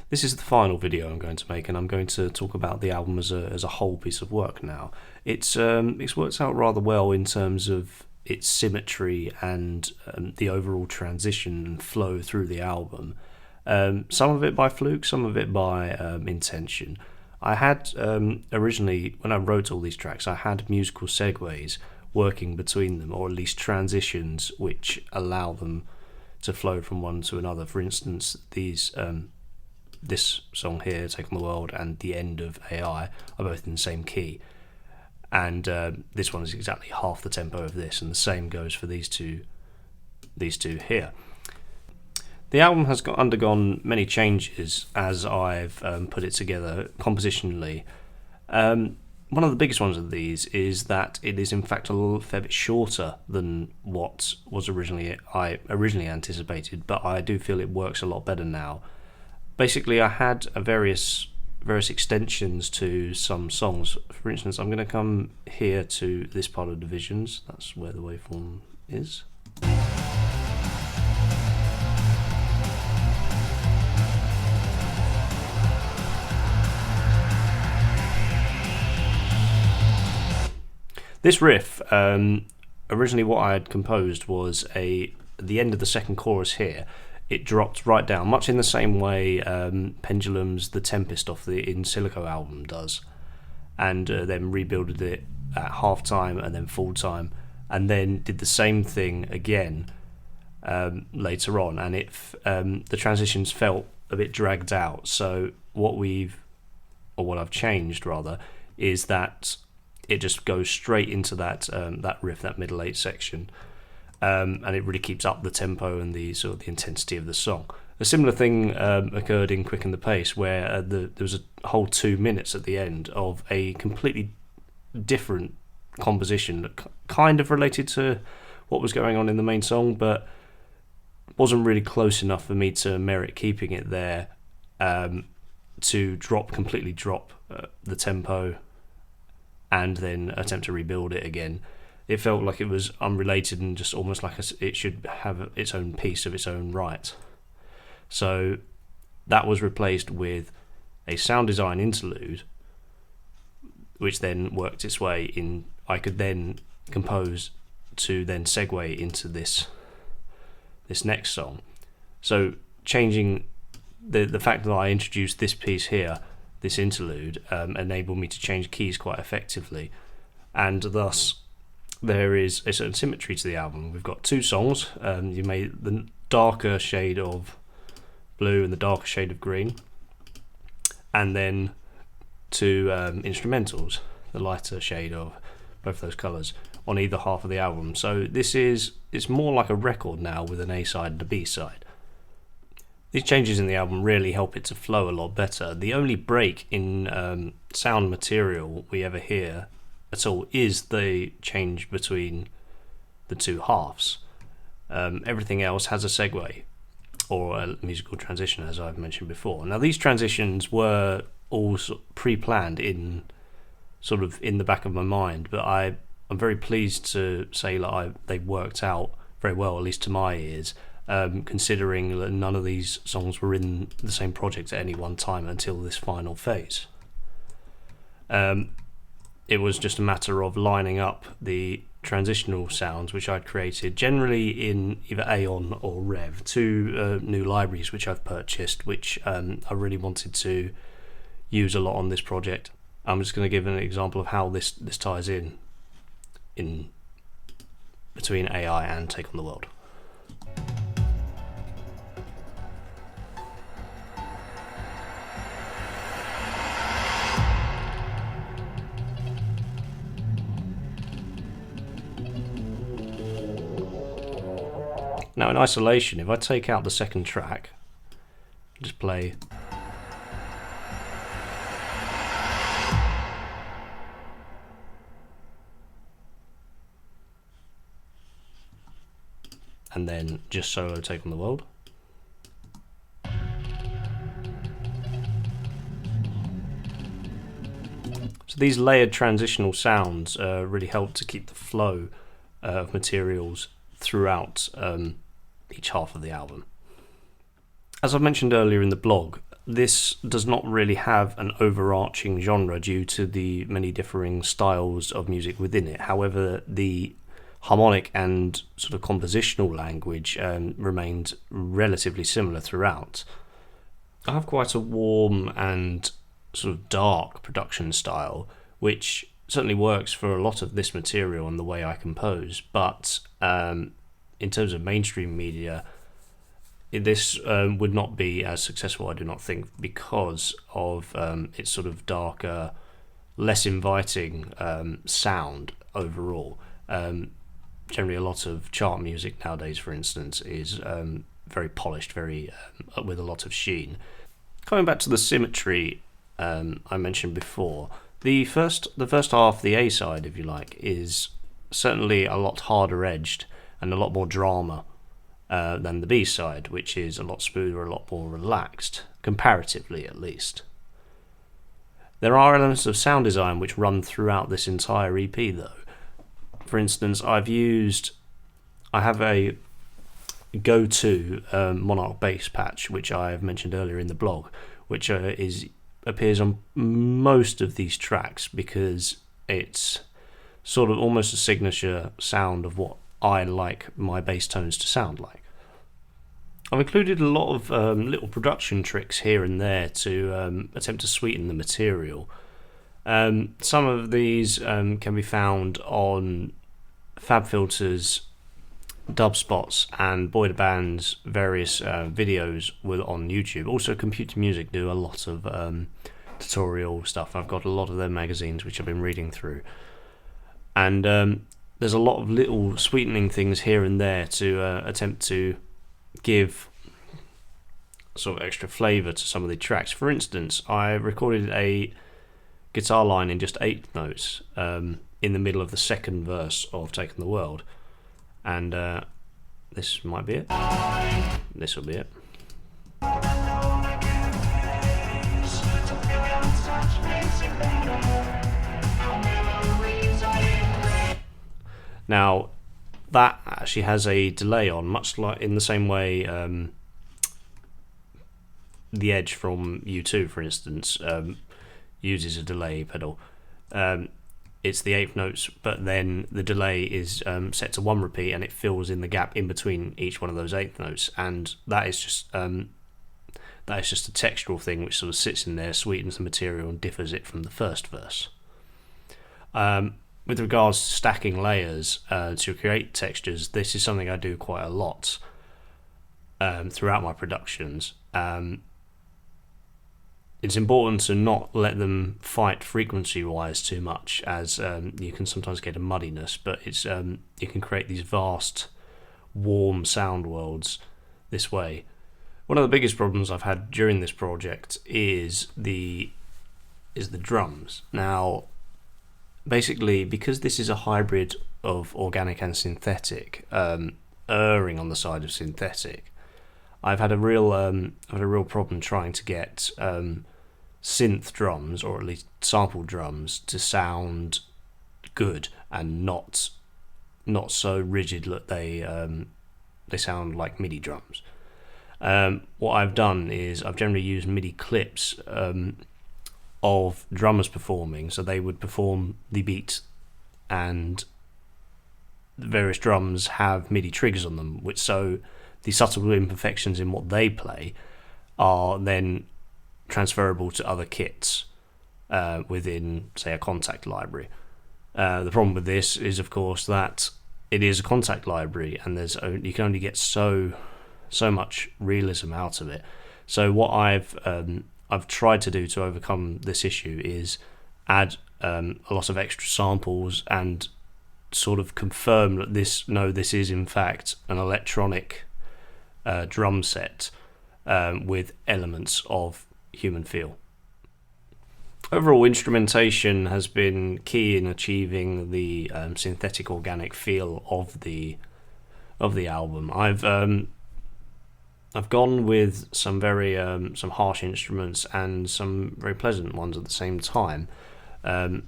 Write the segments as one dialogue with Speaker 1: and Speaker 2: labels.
Speaker 1: This is the final video I'm going to make, and I'm going to talk about the album as a whole piece of work now. It's worked out rather well in terms of its symmetry and the overall transition and flow through the album. Some of it by fluke, some of it by intention. I had originally, when I wrote all these tracks, I had musical segues working between them, or at least transitions which allow them to flow from one to another. For instance, this song here, Take on the World, and the end of AI are both in the same key, and this one is exactly half the tempo of this, and the same goes for these two here. The album has undergone many changes as I've put it together compositionally. One of the biggest ones of these is that it is in fact a little fair bit shorter than what was I originally anticipated, but I do feel it works a lot better now. Basically, I had various extensions to some songs. For instance, I'm going to come here to this part of divisions. That's where the waveform is. This riff, originally what I had composed was the end of the second chorus here. It dropped right down, much in the same way Pendulum's The Tempest off the In Silico album does, and then rebuilded it at half time and then full time, and then did the same thing again later on, and the transitions felt a bit dragged out. So what I've changed rather is that it just goes straight into that riff, that middle 8 section. And it really keeps up the tempo and the sort of the intensity of the song. A similar thing occurred in Quicken the Pace, where there was a whole 2 minutes at the end of a completely different composition that kind of related to what was going on in the main song, but wasn't really close enough for me to merit keeping it there, to completely drop the tempo and then attempt to rebuild it again. It felt like it was unrelated and just almost like it should have its own piece of its own right. So that was replaced with a sound design interlude, which then worked its way in. I could then compose to then segue into this next song. So changing the fact that I introduced this piece here, this interlude, enabled me to change keys quite effectively, and thus there is a certain symmetry to the album. We've got 2 songs. You made the darker shade of blue and the darker shade of green, and then 2 instrumentals, the lighter shade of both those colours on either half of the album. So it's more like a record now with an A side and a B side. These changes in the album really help it to flow a lot better. The only break in sound material we ever hear at all is the change between the 2 halves. Everything else has a segue or a musical transition, as I've mentioned before. Now, these transitions were all pre-planned in the back of my mind, but I'm very pleased to say that they worked out very well, at least to my ears, considering that none of these songs were in the same project at any one time until this final phase. It was just a matter of lining up the transitional sounds which I'd created, generally in either Aeon or Rev, 2 new libraries which I've purchased, which I really wanted to use a lot on this project. I'm just going to give an example of how this ties in between AI and Take on the World. Now in isolation, if I take out the second track, just play, and then just solo Take on the World. So these layered transitional sounds really help to keep the flow of materials throughout each half of the album. As I mentioned earlier in the blog, this does not really have an overarching genre due to the many differing styles of music within it. However, the harmonic and sort of compositional language remained relatively similar throughout. I have quite a warm and sort of dark production style, which certainly works for a lot of this material and the way I compose, but in terms of mainstream media, this would not be as successful, I do not think, because of its sort of darker, less inviting sound overall. Generally, a lot of chart music nowadays, for instance, is very polished, very with a lot of sheen. Coming back to the symmetry I mentioned before, the first half, the A side, if you like, is certainly a lot harder edged and a lot more drama than the B side, which is a lot smoother, a lot more relaxed, comparatively at least. There are elements of sound design which run throughout this entire EP, though. For instance, I have a go-to Monarch bass patch, which I have mentioned earlier in the blog, which appears on most of these tracks because it's sort of almost a signature sound of what I like my bass tones to sound like. I've included a lot of little production tricks here and there to attempt to sweeten the material. Some of these can be found on FabFilter's dub spots and Boy the Band's various videos on YouTube. Also, Computer Music do a lot of tutorial stuff. I've got a lot of their magazines which I've been reading through. And there's a lot of little sweetening things here and there to attempt to give sort of extra flavour to some of the tracks. For instance, I recorded a guitar line in just 8 notes in the middle of the second verse of Taking the World, and this might be it. This will be it. Now, that actually has a delay on, much like in the same way the Edge from U2, for instance, uses a delay pedal. It's the 8th notes, but then the delay is set to 1 repeat, and it fills in the gap in between each one of those 8th notes, and that is just a textural thing which sort of sits in there, sweetens the material, and differs it from the first verse. With regards to stacking layers to create textures, this is something I do quite a lot throughout my productions. It's important to not let them fight frequency-wise too much, as you can sometimes get a muddiness, but it's you can create these vast, warm sound worlds this way. One of the biggest problems I've had during this project is the drums. Now, basically, because this is a hybrid of organic and synthetic, erring on the side of synthetic, I've had a real problem trying to get synth drums, or at least sample drums, to sound good and not so rigid that they sound like MIDI drums. What I've done is I've generally used MIDI clips of drummers performing, so they would perform the beat, and the various drums have MIDI triggers on them, which so the subtle imperfections in what they play are then transferable to other kits within, say, a Kontakt library. The problem with this is, of course, that it is a Kontakt library, and you can only get so much realism out of it. So what I've tried to do to overcome this issue is add a lot of extra samples and sort of confirm that this is in fact an electronic drum set with elements of human feel. Overall, instrumentation has been key in achieving the synthetic organic feel of the album. I've gone with some very some harsh instruments and some very pleasant ones at the same time to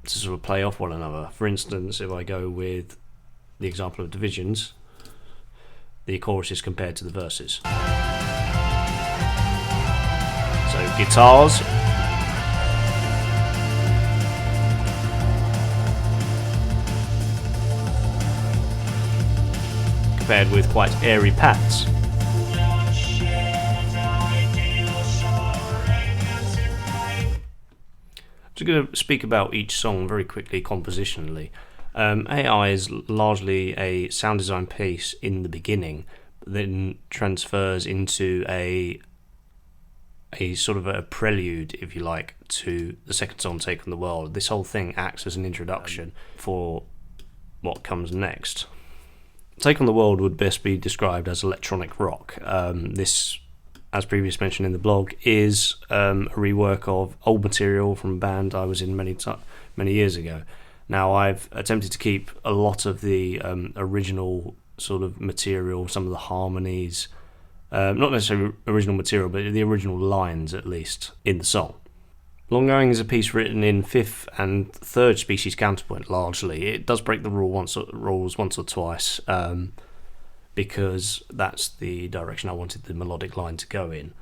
Speaker 1: sort of play off one another. For instance, if I go with the example of Divisions, the chorus is compared to the verses. guitars, paired with quite airy pads. I'm going to speak about each song very quickly compositionally. AI is largely a sound design piece in the beginning, but then transfers into a sort of a prelude, if you like, to the second song, Take on the World. This whole thing acts as an introduction for what comes next. Take on the World would best be described as electronic rock. This, as previously mentioned in the blog, is a rework of old material from a band I was in many years ago. Now, I've attempted to keep a lot of the original sort of material, some of the harmonies, not necessarily original material, but the original lines at least, in the song. Long Going is a piece written in fifth and third species counterpoint largely. It does break the rules once or twice, because that's the direction I wanted the melodic line to go in,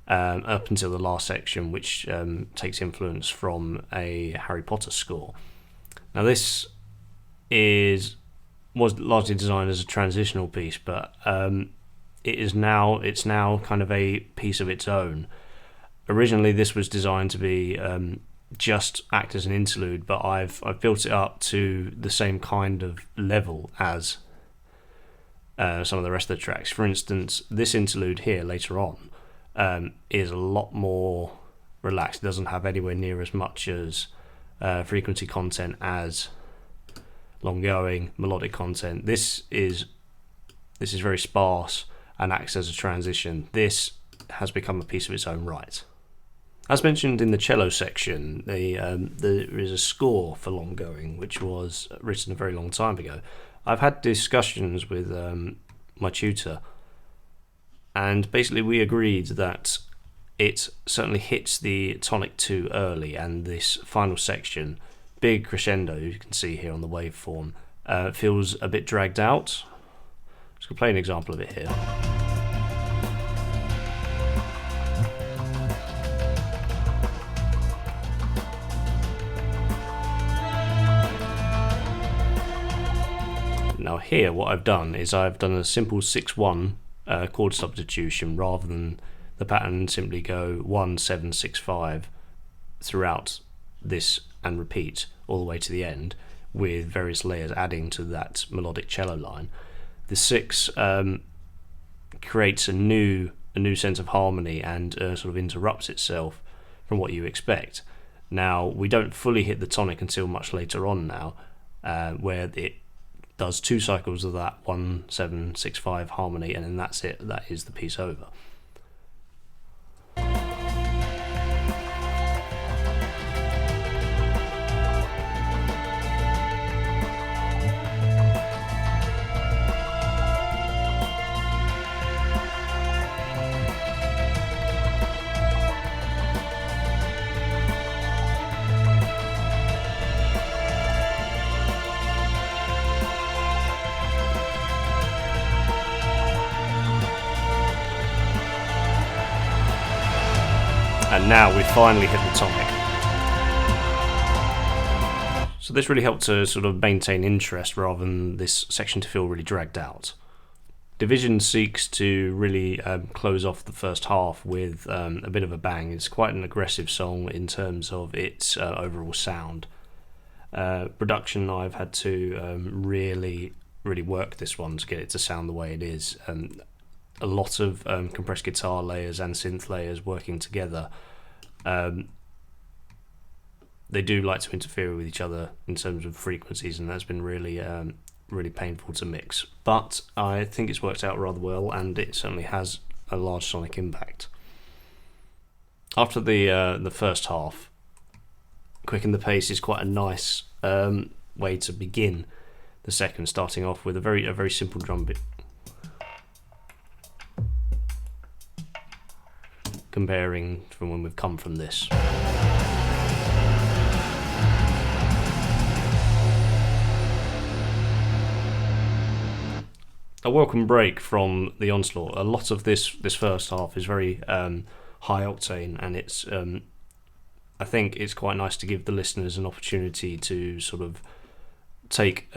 Speaker 1: up until the last section, which takes influence from a Harry Potter score. Now this was largely designed as a transitional piece, but it's now kind of a piece of its own. Originally, this was designed to be just act as an interlude, but I've built it up to the same kind of level as some of the rest of the tracks. For instance, this interlude here later on is a lot more relaxed. It doesn't have anywhere near as much as frequency content as Long Going, melodic content. This is very sparse and acts as a transition. This has become a piece of its own right. As mentioned in the cello section, there is a score for Long Going, which was written a very long time ago. I've had discussions with my tutor, and basically we agreed that it certainly hits the tonic too early, and this final section, big crescendo, you can see here on the waveform, feels a bit dragged out. Just going to play an example of it here. Now here what I've done is I've done a simple 6-1 chord substitution rather than the pattern simply go 1, 7, 6, 5 throughout this and repeat all the way to the end, with various layers adding to that melodic cello line. The 6 creates a new sense of harmony and sort of interrupts itself from what you expect. Now we don't fully hit the tonic until much later on now, where it does 2 cycles of that 1, 7, 6, 5 harmony, and then that's it. That is the piece over. And now we finally hit the tonic. So this really helped to sort of maintain interest rather than this section to feel really dragged out. Division seeks to really close off the first half with a bit of a bang. It's quite an aggressive song in terms of its overall sound. Production, I've had to really work this one to get it to sound the way it is. A lot of compressed guitar layers and synth layers working together. They do like to interfere with each other in terms of frequencies, and that's been really painful to mix. But I think it's worked out rather well, and it certainly has a large sonic impact. After the first half, quicken the pace is quite a nice way to begin the second, starting off with a very simple drum beat. Comparing from when we've come from this. A welcome break from the onslaught. A lot of this first half is very high octane, and it's I think it's quite nice to give the listeners an opportunity to sort of take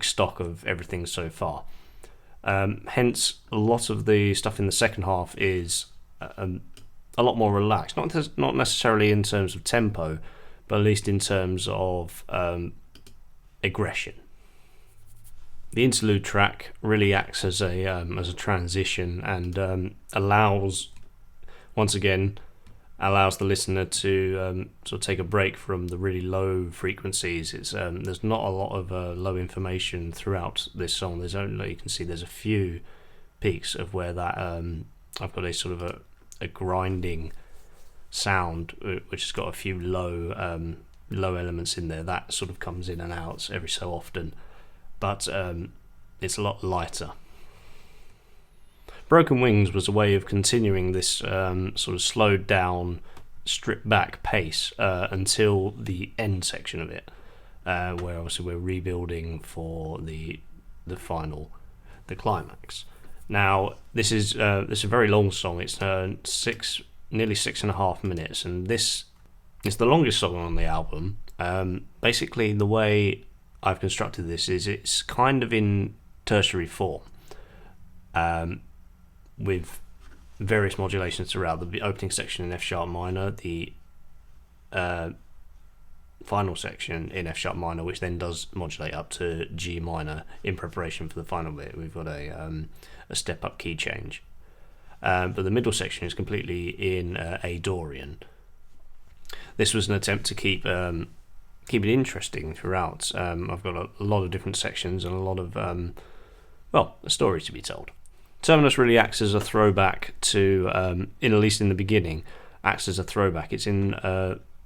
Speaker 1: stock of everything so far. Hence, a lot of the stuff in the second half is a lot more relaxed. Not necessarily in terms of tempo, but at least in terms of aggression. The interlude track really acts as a transition and allows the listener to sort of take a break from the really low frequencies. It's there's not a lot of low information throughout this song. You can see there's a few peaks of where that I've got a sort of a grinding sound which has got a few low elements in there. That sort of comes in and out every so often, but it's a lot lighter. Broken Wings was a way of continuing this sort of slowed down, stripped back pace until the end section of it, where obviously we're rebuilding for the climax. Now this is a very long song. It's nearly 6.5 minutes, and this is the longest song on the album. Basically, the way I've constructed this is it's kind of in tertiary form. With various modulations throughout. The opening section in F sharp minor, the final section in F sharp minor, which then does modulate up to G minor in preparation for the final bit. We've got a step up key change, but the middle section is completely in A Dorian. This was an attempt to keep it interesting throughout. I've got a lot of different sections and a lot of a story to be told. Terminus really acts as a throwback to, at least in the beginning, acts as a throwback. It's in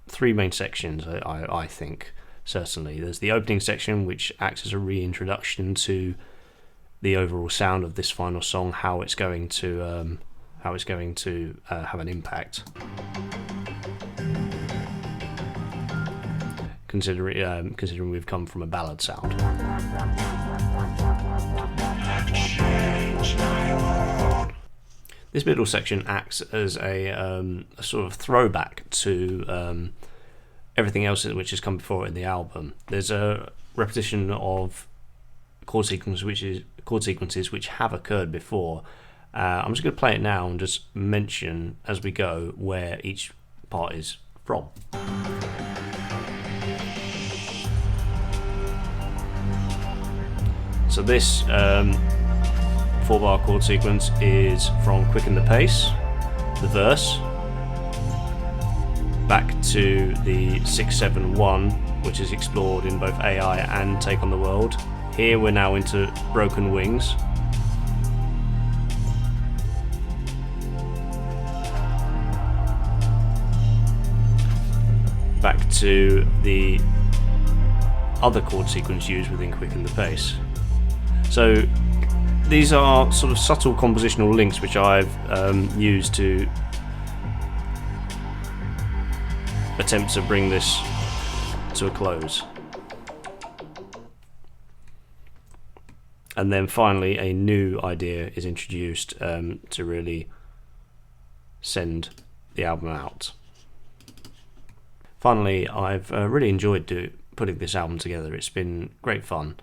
Speaker 1: 3 main sections, I think, certainly. There's the opening section, which acts as a reintroduction to the overall sound of this final song, how it's going to have an impact. Considering we've come from a ballad sound. This middle section acts as a sort of throwback to everything else which has come before in the album. There's a repetition of chord sequences which have occurred before. I'm just going to play it now and just mention as we go where each part is from. So this 4-bar chord sequence is from Quicken the Pace, the verse, back to the 6-7-1, which is explored in both AI and Take on the World. Here we're now into Broken Wings. Back to the other chord sequence used within Quicken the Pace. So these are sort of subtle compositional links which I've used to attempt to bring this to a close. And then finally a new idea is introduced to really send the album out. Finally, I've really enjoyed putting this album together. It's been great fun.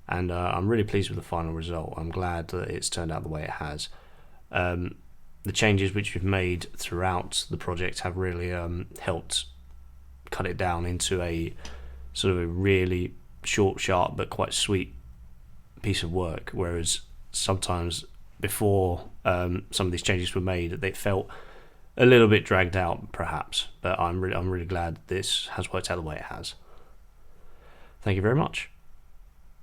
Speaker 1: And I'm really pleased with the final result. I'm glad that it's turned out the way it has. The changes which we've made throughout the project have really helped cut it down into a sort of a really short, sharp, but quite sweet piece of work. Whereas sometimes before some of these changes were made, they felt a little bit dragged out, perhaps. But I'm really glad this has worked out the way it has. Thank you very much.